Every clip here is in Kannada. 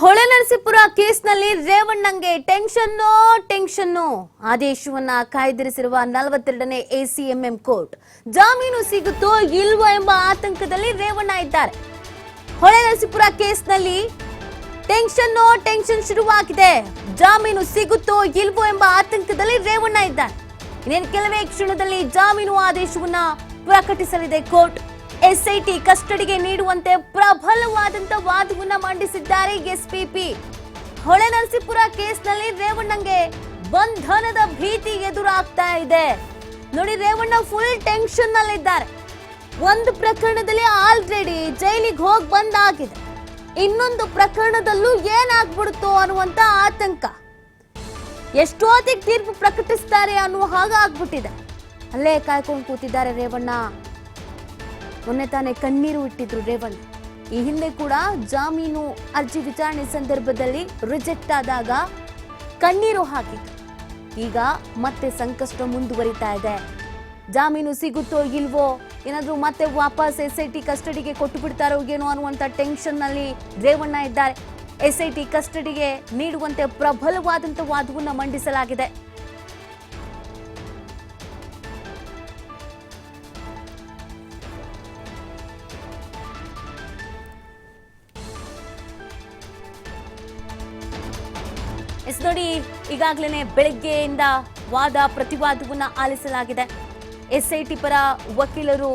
ಹೊಳೆನರಸೀಪುರ ಕೇಸ್ನಲ್ಲಿ ರೇವಣ್ಣಂಗೆ ಟೆನ್ಷನ್ನು ಆದೇಶವನ್ನ ಕಾಯ್ದಿರಿಸಿರುವ 42ನೇ ಎಸಿಎಂಎಂ ಕೋರ್ಟ್ ಜಾಮೀನು ಸಿಗುತ್ತೋ ಇಲ್ವೋ ಎಂಬ ಆತಂಕದಲ್ಲಿ ರೇವಣ್ಣ ಇದ್ದಾರೆ. ಹೊಳೆನರಸೀಪುರ ಕೇಸ್ನಲ್ಲಿ ಟೆನ್ಷನ್ ಶುರುವಾಗಿದೆ. ಜಾಮೀನು ಸಿಗುತ್ತೋ ಇಲ್ವೋ ಎಂಬ ಆತಂಕದಲ್ಲಿ ರೇವಣ್ಣ ಇದ್ದಾರೆ. ಇನ್ನೇನು ಕೆಲವೇ ಕ್ಷಣದಲ್ಲಿ ಜಾಮೀನು ಆದೇಶವನ್ನ ಪ್ರಕಟಿಸಲಿದೆ ಕೋರ್ಟ್. ಎಸ್ಐಟಿ ಕಸ್ಟಡಿಗೆ ನೀಡುವಂತೆ ಪ್ರಬಲವಾದಂತ ವಾದವನ್ನ ಮಂಡಿಸಿದ್ದಾರೆ ಎಸ್ಪಿಪಿ. ಹೊಳೆನರಸೀಪುರ ಕೇಸ್ನಲ್ಲಿ ರೇವಣ್ಣಂಗೆ ಬಂಧನದ ಭೀತಿ ಎದುರಾಗ್ತಾ ಇದೆ. ನೋಡಿ, ರೇವಣ್ಣ ಫುಲ್ ಟೆನ್ಷನ್ ನಲ್ಲಿದ್ದಾರೆ. ಒಂದು ಪ್ರಕರಣದಲ್ಲಿ ಆಲ್ರೆಡಿ ಜೈಲಿಗೆ ಹೋಗಿ ಬಂದಾಗಿದೆ. ಇನ್ನೊಂದು ಪ್ರಕರಣದಲ್ಲೂ ಏನಾಗ್ಬಿಡುತ್ತೋ ಅನ್ನುವಂತ ಆತಂಕ. ಎಷ್ಟೊತ್ತಿಗೆ ತೀರ್ಪು ಪ್ರಕಟಿಸ್ತಾರೆ ಅನ್ನುವ ಹಾಗಾಗ್ಬಿಟ್ಟಿದೆ. ಅಲ್ಲೇ ಕಾಯ್ಕೊಂಡು ಕೂತಿದ್ದಾರೆ ರೇವಣ್ಣ. ಮೊನ್ನೆ ತಾನೇ ಕಣ್ಣೀರು ಇಟ್ಟಿದ್ರು ರೇವಣ್ಣ. ಈ ಹಿಂದೆ ಕೂಡ ಜಾಮೀನು ಅರ್ಜಿ ವಿಚಾರಣೆ ಸಂದರ್ಭದಲ್ಲಿ ರಿಜೆಕ್ಟ್ ಆದಾಗ ಕಣ್ಣೀರು ಹಾಕಿದ್ರು. ಈಗ ಮತ್ತೆ ಸಂಕಷ್ಟ ಮುಂದುವರಿತಾ ಇದೆ. ಜಾಮೀನು ಸಿಗುತ್ತೋ ಇಲ್ವೋ, ಏನಾದ್ರೂ ಮತ್ತೆ ವಾಪಸ್ ಎಸ್ಐಟಿ ಕಸ್ಟಡಿಗೆ ಕೊಟ್ಟು ಬಿಡ್ತಾರೋ ಏನೋ ಅನ್ನುವಂತ ಟೆನ್ಷನ್ ನಲ್ಲಿ ರೇವಣ್ಣ ಇದ್ದಾರೆ. ಎಸ್ಐಟಿ ಕಸ್ಟಡಿಗೆ ನೀಡುವಂತೆ ಪ್ರಬಲವಾದಂತ ವಾದವನ್ನ ಮಂಡಿಸಲಾಗಿದೆ. ನೋಡಿ, ಈಗಾಗಲೇ ಬೆಳಗ್ಗೆಯಿಂದ ವಾದ ಪ್ರತಿವಾದವನ್ನ ಆಲಿಸಲಾಗಿದೆ. ಎಸ್ಐಟಿ ಪರ ವಕೀಲರು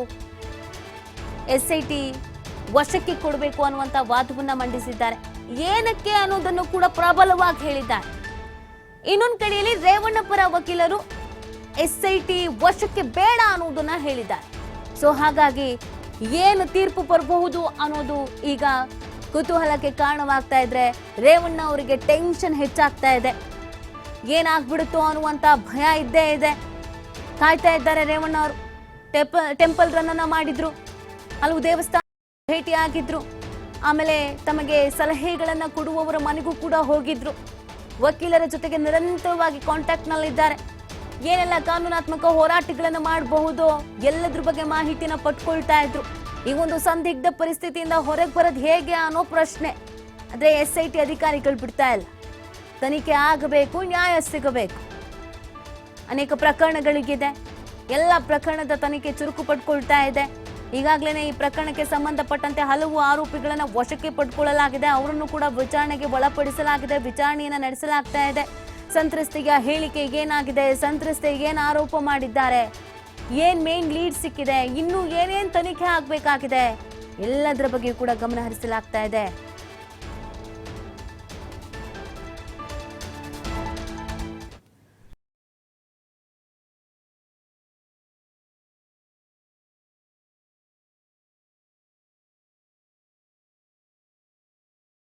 ಎಸ್ಐಟಿ ವಶಕ್ಕೆ ಕೊಡಬೇಕು ಅನ್ನುವಂತ ವಾದವನ್ನ ಮಂಡಿಸಿದ್ದಾರೆ. ಏನಕ್ಕೆ ಅನ್ನೋದನ್ನು ಕೂಡ ಪ್ರಬಲವಾಗಿ ಹೇಳಿದ್ದಾರೆ. ಇನ್ನೊಂದು ಕಡೆಯಲ್ಲಿ ರೇವಣ್ಣ ಪರ ವಕೀಲರು ಎಸ್ಐಟಿ ವಶಕ್ಕೆ ಬೇಡ ಅನ್ನೋದನ್ನ ಹೇಳಿದ್ದಾರೆ. ಸೊ ಹಾಗಾಗಿ ಏನು ತೀರ್ಪು ಬರಬಹುದು ಅನ್ನೋದು ಈಗ ಕುತೂಹಲಕ್ಕೆ ಕಾರಣವಾಗ್ತಾ ಇದ್ರೆ ರೇವಣ್ಣ ಅವರಿಗೆ ಟೆನ್ಷನ್ ಹೆಚ್ಚಾಗ್ತಾ ಇದೆ. ಏನಾಗ್ಬಿಡುತ್ತೋ ಅನ್ನುವಂತ ಭಯ ಇದ್ದೇ ಇದೆ. ಕಾಯ್ತಾ ಇದ್ದಾರೆ ರೇವಣ್ಣ ಅವರು. ಟೆಂಪಲ್ ರನ್ ಅನ್ನ ಮಾಡಿದ್ರು, ಹಲವು ದೇವಸ್ಥಾನ ಭೇಟಿಯಾಗಿದ್ರು, ಆಮೇಲೆ ತಮಗೆ ಸಲಹೆಗಳನ್ನ ಕೊಡುವವರ ಮನೆಗೂ ಕೂಡ ಹೋಗಿದ್ರು. ವಕೀಲರ ಜೊತೆಗೆ ನಿರಂತರವಾಗಿ ಕಾಂಟ್ಯಾಕ್ಟ್ ನಲ್ಲಿದ್ದಾರೆ. ಏನೆಲ್ಲ ಕಾನೂನಾತ್ಮಕ ಹೋರಾಟಗಳನ್ನ ಮಾಡಬಹುದು ಎಲ್ಲದ್ರ ಬಗ್ಗೆ ಮಾಹಿತಿನ ಪಡ್ಕೊಳ್ತಾ ಇದ್ರು. ಈ ಒಂದು ಸಂದಿಗ್ಧ ಪರಿಸ್ಥಿತಿಯಿಂದ ಹೊರಗೆ ಬರೋದು ಹೇಗೆ ಅನ್ನೋ ಪ್ರಶ್ನೆ. ಆದ್ರೆ ಎಸ್ಐಟಿ ಅಧಿಕಾರಿಗಳು ಬಿಡ್ತಾ ಇಲ್ಲ. ತನಿಖೆ ಆಗಬೇಕು, ನ್ಯಾಯ ಸಿಗಬೇಕು. ಅನೇಕ ಪ್ರಕರಣಗಳಿಗಿದೆ. ಎಲ್ಲ ಪ್ರಕರಣದ ತನಿಖೆ ಚುರುಕು ಪಡ್ಕೊಳ್ತಾ ಇದೆ. ಈಗಾಗಲೇ ಈ ಪ್ರಕರಣಕ್ಕೆ ಸಂಬಂಧಪಟ್ಟಂತೆ ಹಲವು ಆರೋಪಿಗಳನ್ನ ವಶಕ್ಕೆ ಪಡ್ಕೊಳ್ಳಲಾಗಿದೆ. ಅವರನ್ನು ಕೂಡ ವಿಚಾರಣೆಗೆ ಒಳಪಡಿಸಲಾಗಿದೆ. ವಿಚಾರಣೆಯನ್ನ ನಡೆಸಲಾಗ್ತಾ ಇದೆ. ಸಂತ್ರಸ್ತೆಯ ಹೇಳಿಕೆ ಏನಾಗಿದೆ, ಸಂತ್ರಸ್ತೆ ಏನ್ ಆರೋಪ ಮಾಡಿದ್ದಾರೆ, ಏನ್ ಮೇನ್ ಲೀಡ್ ಸಿಕ್ಕಿದೆ, ಇನ್ನು ಏನೇನ್ ತನಿಖೆ ಆಗ್ಬೇಕಾಗಿದೆ, ಎಲ್ಲದರ ಬಗ್ಗೆ ಕೂಡ ಗಮನ ಹರಿಸಲಾಗ್ತಾ ಇದೆ.